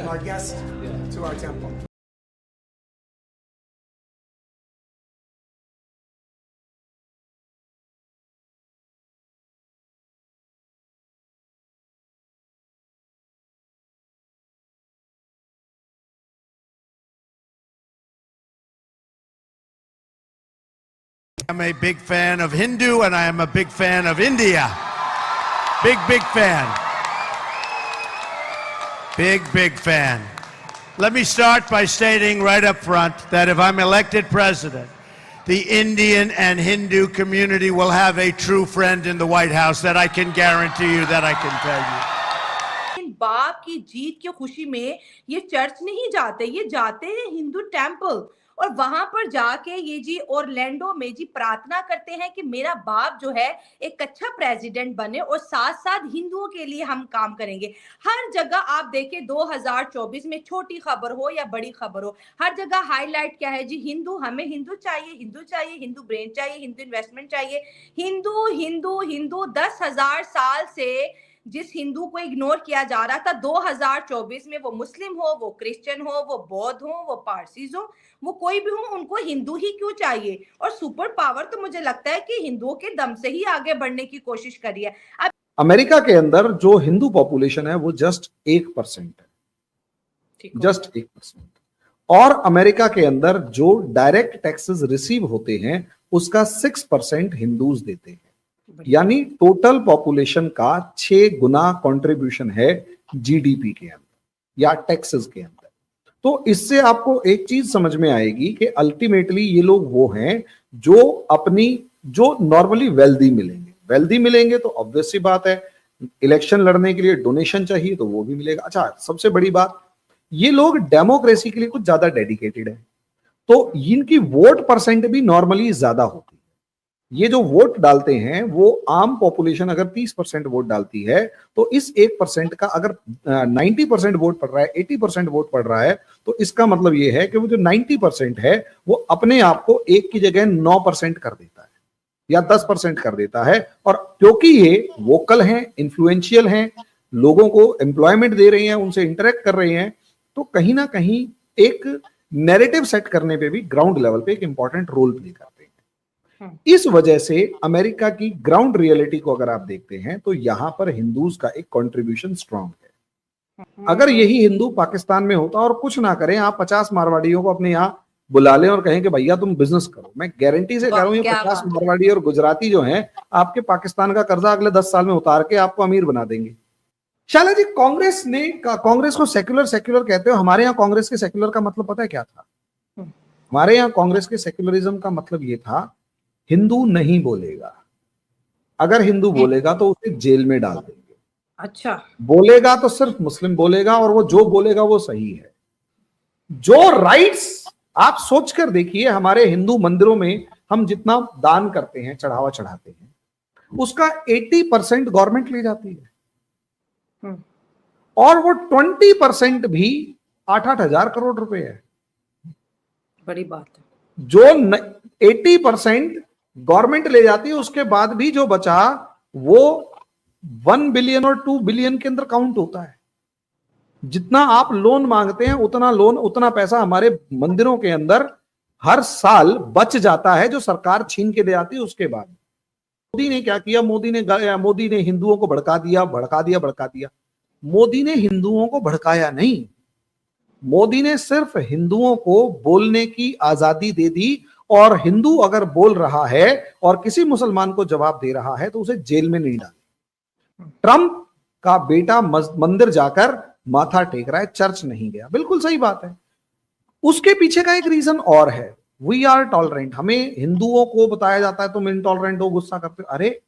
our guest to our temple. I'm a big fan of Hindu and I am a big fan of India. Big fan. Big fan. Let me start by stating right up front that if I'm elected president, the Indian and Hindu community will have a true friend in the White House. That I can guarantee you, that I can tell you. बाप की जीत की खुशी में ये church नहीं जाते, ये जाते हैं हिंदू टेंपल और वहां पर जाके ये जी ओरलैंडो में जी प्रार्थना करते हैं कि मेरा बाप जो है एक अच्छा प्रेसिडेंट बने और साथ साथ हिंदुओं के लिए हम काम करेंगे। हर जगह आप देखें 2024 में छोटी खबर हो या बड़ी खबर हो, हर जगह हाईलाइट क्या है जी, हिंदू, हमें हिंदू चाहिए, हिंदू चाहिए, हिंदू ब्रेन चाहिए, हिंदू इन्वेस्टमेंट चाहिए, हिंदू हिंदू हिंदू। 10,000 साल से जिस हिंदू को इग्नोर किया जा रहा था, 2024 में वो मुस्लिम हो, वो क्रिश्चियन हो, वो बौद्ध हो, वो पारसीज हो, वो कोई भी हो, उनको हिंदू ही क्यों चाहिए। और सुपर पावर तो मुझे लगता है कि हिंदुओं के दम से ही आगे बढ़ने की कोशिश करी है। अब अमेरिका के अंदर जो हिंदू पॉपुलेशन है वो जस्ट 1% है, जस्ट 1%। और अमेरिका के अंदर जो डायरेक्ट टैक्सेस रिसीव होते हैं उसका 6% हिंदूज देते हैं, यानी टोटल पॉपुलेशन का 6 गुना कंट्रीब्यूशन है जीडीपी के अंदर या टैक्सेस के अंदर। तो इससे आपको एक चीज समझ में आएगी कि अल्टीमेटली ये लोग वो हैं जो अपनी, जो नॉर्मली वेल्दी मिलेंगे तो ऑब्वियस सी बात है, इलेक्शन लड़ने के लिए डोनेशन चाहिए तो वो भी मिलेगा। अच्छा, सबसे बड़ी बात, ये लोग डेमोक्रेसी के लिए कुछ ज्यादा डेडिकेटेड है, तो इनकी वोट परसेंट भी नॉर्मली ज्यादा होती है। ये जो वोट डालते हैं वो आम पॉपुलेशन अगर 30% वोट डालती है तो इस 1% का अगर 90% वोट पड़ रहा है, 80% वोट पड़ रहा है, तो इसका मतलब ये है कि वो जो 90% है वो अपने आप को 1 की जगह 9% कर देता है या 10% कर देता है। और क्योंकि ये वोकल हैं, इन्फ्लुएंशियल हैं, लोगों को एम्प्लॉयमेंट दे रहे हैं, उनसे इंटरेक्ट कर रहे हैं, तो कहीं ना कहीं एक नैरेटिव सेट करने पे भी ग्राउंड लेवल पे एक इंपॉर्टेंट रोल प्ले करते हैं। इस वजह से अमेरिका की ग्राउंड रियलिटी को अगर आप देखते हैं तो यहां पर हिंदूज का एक कंट्रीब्यूशन स्ट्रांग है। अगर यही हिंदू पाकिस्तान में होता और कुछ ना करें, आप 50 मारवाड़ियों को अपने यहां बुला लें और कहें कि भैया तुम बिजनेस करो, मैं गारंटी से कह रहा हूं ये 50 मारवाड़ी और गुजराती जो हैं आपके पाकिस्तान का कर्जा अगले 10 साल में उतार के आपको अमीर बना देंगे। शाला जी, कांग्रेस को सेक्युलर कहते हो, हमारे यहाँ कांग्रेस के सेक्युलर का मतलब पता है क्या था? हमारे यहाँ कांग्रेस के सेक्युलरिज्म का मतलब ये था, हिंदू नहीं बोलेगा, अगर हिंदू बोलेगा तो उसे जेल में डाल देंगे। अच्छा, बोलेगा तो सिर्फ मुस्लिम बोलेगा और वो जो बोलेगा वो सही है। जो राइट्स, आप सोचकर देखिए, हमारे हिंदू मंदिरों में हम जितना दान करते हैं, चढ़ावा चढ़ाते हैं, उसका 80% गवर्नमेंट ले जाती है और वो 20% भी 8-8 हजार करोड़ रुपए है। बड़ी बात है। जो 80% गवर्नमेंट ले जाती है, उसके बाद भी जो बचा वो 1 बिलियन और 2 बिलियन के अंदर काउंट होता है। जितना आप लोन मांगते हैं उतना पैसा हमारे मंदिरों के अंदर हर साल बच जाता है, जो सरकार छीन के ले आती है। उसके बाद मोदी ने क्या किया? मोदी ने हिंदुओं को भड़का दिया। मोदी ने हिंदुओं को भड़काया नहीं, मोदी ने सिर्फ हिंदुओं को बोलने की आजादी दे दी, और हिंदू अगर बोल रहा है और किसी मुसलमान को जवाब दे रहा है तो उसे जेल में नहीं डाले। ट्रंप का बेटा मंदिर जाकर माथा टेक रहा है, चर्च नहीं गया, बिल्कुल सही बात है। उसके पीछे का एक रीजन और है, वी आर टॉलरेंट। हमें हिंदुओं को बताया जाता है तुम इनटॉलरेंट हो, गुस्सा करते हो। अरे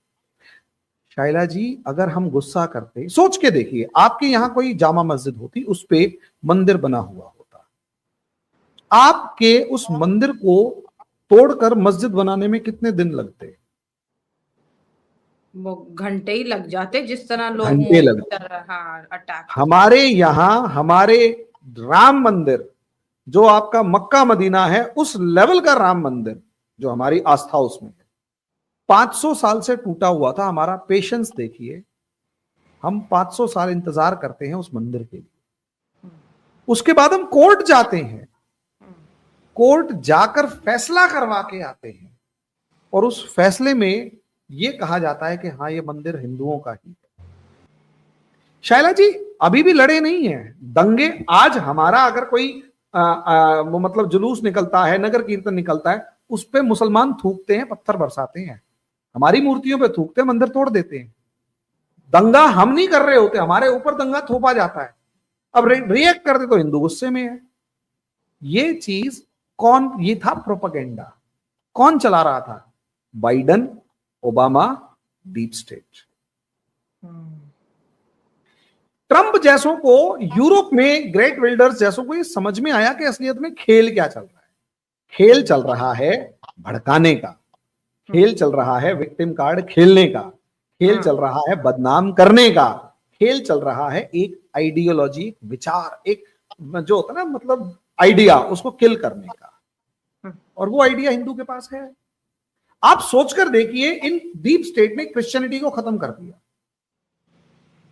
शाइला जी, अगर हम गुस्सा करते, सोच के देखिए, आपके यहां कोई जामा मस्जिद होती, उस पे मंदिर बना हुआ होता, आपके उस मंदिर को तोड़कर मस्जिद बनाने में कितने दिन लगते? वो घंटे ही लग जाते, जिस तरह लोग घंटे लगते। अटैक। हमारे यहाँ, हमारे राम मंदिर जो आपका मक्का मदीना है, उस लेवल का राम मंदिर जो हमारी आस्था उसमें है, 500 साल से टूटा हुआ था। हमारा पेशेंस देखिए, हम 500 साल इंतजार करते हैं उस मंदिर के लिए। उसके बाद हम कोर्ट जाते हैं, कोर्ट जाकर फैसला करवा के आते हैं, और उस फैसले में यह कहा जाता है कि हाँ ये मंदिर हिंदुओं का ही है। शैला जी अभी भी लड़े नहीं है दंगे। आज हमारा अगर कोई वो मतलब जुलूस निकलता है, नगर कीर्तन निकलता है, उस पे मुसलमान थूकते हैं, पत्थर बरसाते हैं, हमारी मूर्तियों पे थूकते हैं, मंदिर तोड़ देते हैं। दंगा हम नहीं कर रहे होते, हमारे ऊपर दंगा थोपा जाता है। अब रिएक्ट करते तो हिंदू गुस्से में है। ये चीज कौन, ये था प्रोपेगेंडा। कौन चला रहा था? Biden, Obama, deep state. Trump जैसों को, यूरोप में ग्रेट बिल्डर्स जैसों को ये समझ में आया कि असलियत में खेल क्या चल रहा है। खेल चल रहा है भड़काने का, खेल चल रहा है विक्टिम कार्ड खेलने का, खेल चल रहा है बदनाम करने का, खेल चल रहा है एक आइडियोलॉजी, विचार, एक जो होता है ना मतलब आइडिया, उसको किल करने का। और वो आइडिया हिंदू के पास है। आप सोचकर देखिए, इन डीप स्टेट ने क्रिश्चियनिटी को खत्म कर दिया।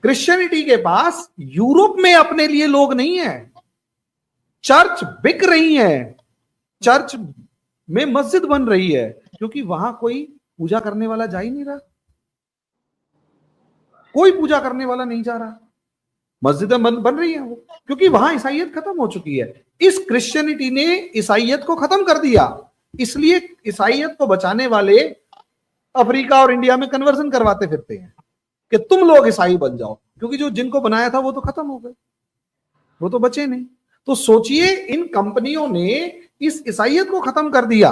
क्रिश्चियनिटी के पास यूरोप में अपने लिए लोग नहीं है। चर्च बिक रही है, चर्च में मस्जिद बन रही है, क्योंकि वहां कोई पूजा करने वाला जा ही नहीं रहा। कोई पूजा करने वाला नहीं जा रहा, मस्जिदें बन रही हैं वो, क्योंकि वहां ईसाइयत खत्म हो चुकी है। इस क्रिश्चियनिटी ने ईसाइयत को खत्म कर दिया। इसलिए ईसाइयत को बचाने वाले अफ्रीका और इंडिया में कन्वर्जन करवाते फिरते हैं कि तुम लोग ईसाई बन जाओ, क्योंकि जो जिनको बनाया था वो तो खत्म हो गए, वो तो बचे नहीं। तो सोचिए, इन कंपनियों ने इस ईसाइयत को खत्म कर दिया।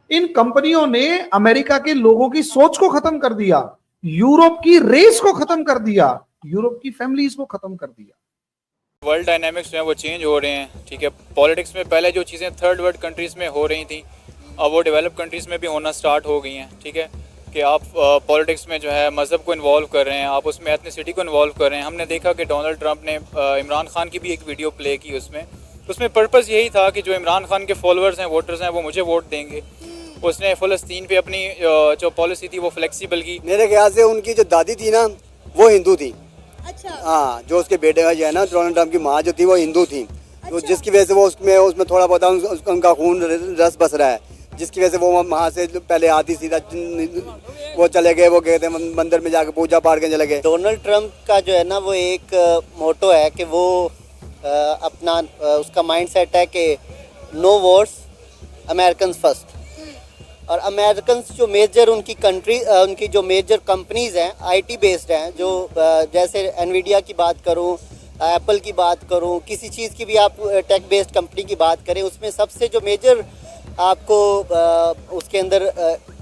इन कंपनियों ने अमेरिका के लोगों की सोच को खत्म कर दिया, यूरोप की रेस को खत्म कर दिया, यूरोप की फैमिलीज को खत्म कर दिया। वर्ल्ड डायनामिक्स जो है वो चेंज हो रहे हैं, ठीक है। पॉलिटिक्स में पहले जो चीज़ें थर्ड वर्ल्ड कंट्रीज़ में हो रही थी, अब वो डेवलप कंट्रीज़ में भी होना स्टार्ट हो गई हैं, ठीक है। कि आप पॉलिटिक्स में जो है मज़हब को इन्वॉल्व कर रहे हैं, आप उसमें एथनिसिटी को इन्वॉल्व कर रहे हैं। हमने देखा कि डोनाल्ड ट्रंप ने इमरान खान की भी एक वीडियो प्ले की, उसमें पर्पस यही था कि जो इमरान खान के फॉलोअर्स हैं, वोटर्स हैं, वो मुझे वोट देंगे। उसने फ़लस्तीन पे अपनी जो पॉलिसी थी वो फ्लेक्सिबल की। मेरे ख्याल से उनकी जो दादी थी ना वो हिंदू थी। अच्छा। हाँ, जो उसके बेटे का जो है ना डोनाल्ड ट्रंप की माँ जो थी वो हिंदू थी। अच्छा। तो जिसकी वजह से वो उसमें थोड़ा बहुत उनका खून रस बस रहा है, जिसकी वजह से वो वहाँ से पहले आती सीधा वो चले गए, वो गए थे मंदिर में जाकर पूजा पाठ के चले गए। डोनाल्ड ट्रंप का जो है ना वो एक मोटो है कि वो अपना उसका माइंडसेट है कि नो वॉर्स, अमेरिकन फर्स्ट। और अमेरिकन जो मेजर उनकी कंट्री, उनकी जो मेजर कंपनीज हैं आईटी बेस्ड हैं, जो जैसे एनवीडिया की बात करूं, एप्पल की बात करूं, किसी चीज़ की भी आप टेक बेस्ड कंपनी की बात करें, उसमें सबसे जो मेजर आपको उसके अंदर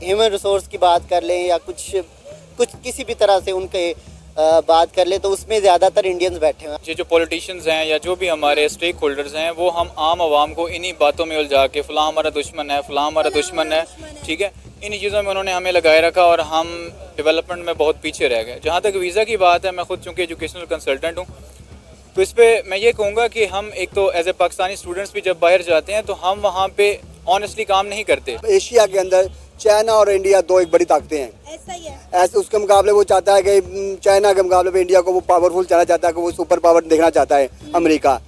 ह्यूमन रिसोर्स की बात कर लें या कुछ किसी भी तरह से उनके बात कर ले, तो उसमें ज़्यादातर इंडियंस बैठे हुए हैं। ये जो पॉलिटिशियंस हैं या जो भी हमारे स्टेक होल्डर्स हैं, वो हम आम आवाम को इन्हीं बातों में उलझा के फ़लाँ हमारा दुश्मन है, फ़लाँ हमारा दुश्मन है, ठीक है, इन्हीं चीज़ों में उन्होंने हमें लगाए रखा और हम डेवलपमेंट में बहुत पीछे रह गए। जहाँ तक वीज़ा की बात है, मैं खुद चूँकि एजुकेशनल कंसल्टेंट हूँ, तो इस पर मैं ये कहूँगा कि हम एक तो एज ए पाकिस्तानी स्टूडेंट्स भी जब बाहर जाते हैं तो हम वहाँ पे ऑनेस्टली काम नहीं करते। एशिया के अंदर चाइना और इंडिया दो एक बड़ी ताकतें हैं। ऐसा ही है। ऐसे उसके मुकाबले वो चाहता है कि चाइना के मुकाबले में इंडिया को वो पावरफुल चाहना चाहता है, कि वो सुपर पावर देखना चाहता है अमेरिका,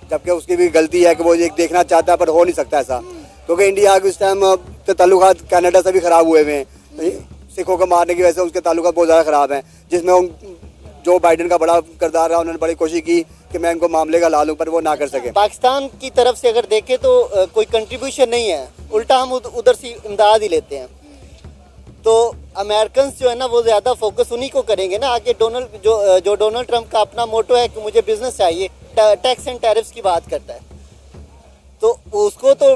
जबकि उसकी भी गलती है कि वो एक देखना चाहता है, पर हो नहीं सकता ऐसा, क्योंकि इंडिया के इस टाइम ताल्लुकात कनाडा से भी ख़राब हुए हुए हैं। सिखों को मारने की वजह से उसके ताल्लुकात बहुत ज़्यादा ख़राब हैं, जिसमें जो बाइडन का बड़ा किरदार रहा, उन्होंने बड़ी कोशिश की कि मैं इनको मामले का ला लूँ, पर वो ना कर सके। पाकिस्तान की तरफ से अगर देखें तो कोई कंट्रीब्यूशन नहीं है, उल्टा हम उधर से इमदाद ही लेते हैं। तो अमेरिकन जो है ना वो ज़्यादा फोकस उन्हीं को करेंगे ना आगे। जो डोनाल्ड ट्रंप का अपना मोटो है कि मुझे बिजनेस चाहिए, टैक्स एंड टैरिफ्स की बात करता है, तो उसको तो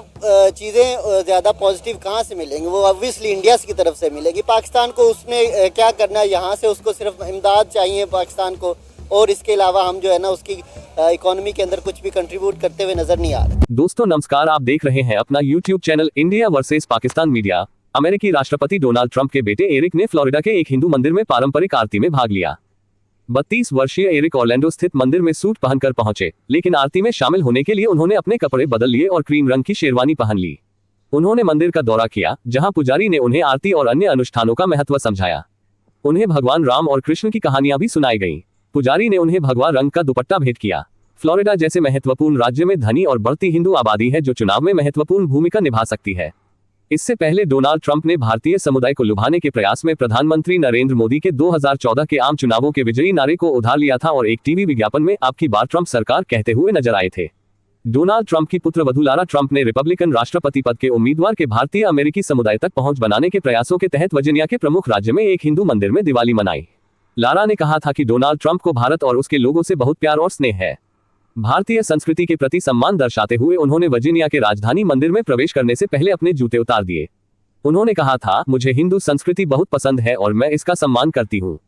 चीज़ें ज़्यादा पॉजिटिव कहाँ से मिलेंगी? वो ऑब्वियसली इंडिया की तरफ से मिलेगी। पाकिस्तान को उसने क्या करना है, यहाँ से उसको सिर्फ इमदाद चाहिए पाकिस्तान को, और इसके अलावा हम जो है ना उसकी इकोनॉमी के अंदर कुछ भी कंट्रीब्यूट करते हुए नजर नहीं आ रहे। दोस्तों नमस्कार, आप देख रहे हैं अपना YouTube channel India versus Pakistan media. अमेरिकी राष्ट्रपति डोनाल्ड ट्रंप के बेटे एरिक ने फ्लोरिडा के एक हिंदू मंदिर में पारंपरिक आरती में भाग लिया। 32 वर्षीय एरिक ऑरलैंडो स्थित मंदिर में सूट पहनकर पहुंचे, लेकिन आरती में शामिल होने के लिए उन्होंने अपने कपड़े बदल लिए और क्रीम रंग की शेरवानी पहन ली। उन्होंने मंदिर का दौरा किया, जहां पुजारी ने उन्हें आरती और अन्य अनुष्ठानों का महत्व समझाया। उन्हें भगवान राम और कृष्ण की कहानियां भी सुनाई गईं। पुजारी ने उन्हें भगवा रंग का दुपट्टा भेंट किया। फ्लोरिडा जैसे महत्वपूर्ण राज्य में धनी और बढ़ती हिंदू आबादी है जो चुनाव में महत्वपूर्ण भूमिका निभा सकती है। इससे पहले डोनाल्ड ट्रंप ने भारतीय समुदाय को लुभाने के प्रयास में प्रधानमंत्री नरेंद्र मोदी के 2014 के आम चुनावों के विजयी नारे को उधार लिया था और एक टीवी विज्ञापन में अब की बार ट्रंप सरकार कहते हुए नजर आए थे। डोनाल्ड ट्रंप की पुत्रवधू लारा ट्रंप ने रिपब्लिकन राष्ट्रपति पद के उम्मीदवार के भारतीय अमेरिकी समुदाय तक पहुंच बनाने के प्रयासों के तहत वर्जीनिया के प्रमुख राज्य में एक हिंदू मंदिर में दिवाली मनाई। लारा ने कहा था कि डोनाल्ड ट्रंप को भारत और उसके लोगों से बहुत प्यार और स्नेह है। भारतीय संस्कृति के प्रति सम्मान दर्शाते हुए उन्होंने वर्जीनिया के राजधानी मंदिर में प्रवेश करने से पहले अपने जूते उतार दिए। उन्होंने कहा था, मुझे हिंदू संस्कृति बहुत पसंद है और मैं इसका सम्मान करती हूँ।